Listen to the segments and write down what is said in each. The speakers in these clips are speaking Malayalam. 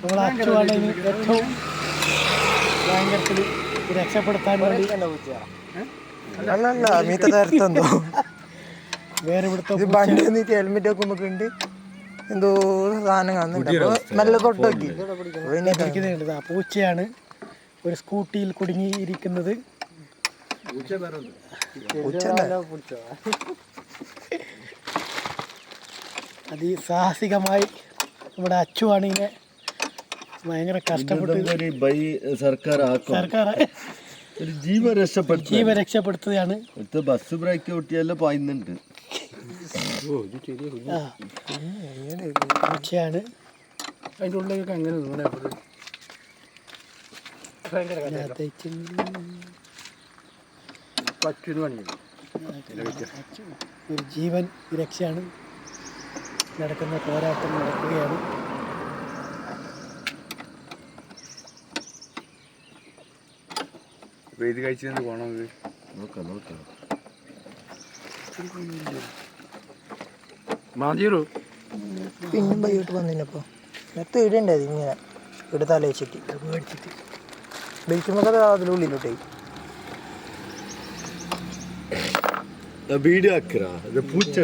നമ്മളെ അച്ചുവാണ് ഇനി ഏറ്റവും ഭയങ്കരത്തിൽ രക്ഷപ്പെടുത്താൻ വേണ്ടി വേറെ ഇവിടുത്തെ ഹെൽമെറ്റ് ഒക്കെ നമുക്ക് ഉണ്ട് എന്തോ സാധനം കാണുന്നുണ്ട് നല്ല തൊട്ടോക്കി പൂച്ചയാണ് ഒരു സ്കൂട്ടിയിൽ കുടുങ്ങിയിരിക്കുന്നത്. അതിസാഹസികമായി നമ്മുടെ അച്ചുവാണ് ഇതിനെ ഭയങ്കര കഷ്ടപ്പെട്ട് സർക്കാർ ജീവൻ രക്ഷപ്പെടുത്തുകയാണ്. Bus break ഒട്ടിയല്ലോ പായുന്നുണ്ട്. പൂച്ചയാണ് അതിൻ്റെ ഉള്ളിലേക്ക് അങ്ങനെ ഒരു ജീവൻ രക്ഷയാണ്. നടക്കുന്ന പോരാട്ടം നടക്കുകയാണ്. ഇത് കഴിച്ചു പോണം. നോക്കാം മാതിരോ പിന്നും വൈകിട്ട് വന്നില്ലപ്പോ നേരത്തെ ഇടേണ്ടത് ഇങ്ങനെ ഇവിടെ തല വെച്ചിട്ട് മേടിച്ചിട്ട് ബെൽറ്റുമ്പോൾ അതിനുള്ളിലോട്ടേ വീഡിയോ ആക്കറാ പൂച്ച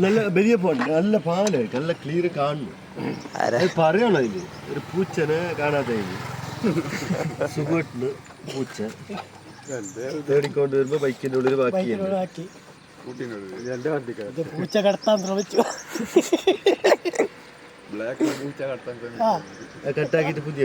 നല്ല വലിയ പോണ്ട് നല്ല പാലായിട്ട് നല്ല ക്ലിയർ കാണുന്നു. പറയണോ അതില് ഒരു പൂച്ചനെ കാണാതെ സുഖമായിട്ടുണ്ട്. പൂച്ച തേടിക്കൊണ്ട് വരുമ്പോ ബൈക്കിന്റെ ഉള്ളിൽ ബാക്കി പൂച്ച കടത്താൻ ശ്രമിച്ചു. ബ്ലാക്ക് പൂച്ച കടത്താൻ കട്ടാക്കിട്ട് പുതിയ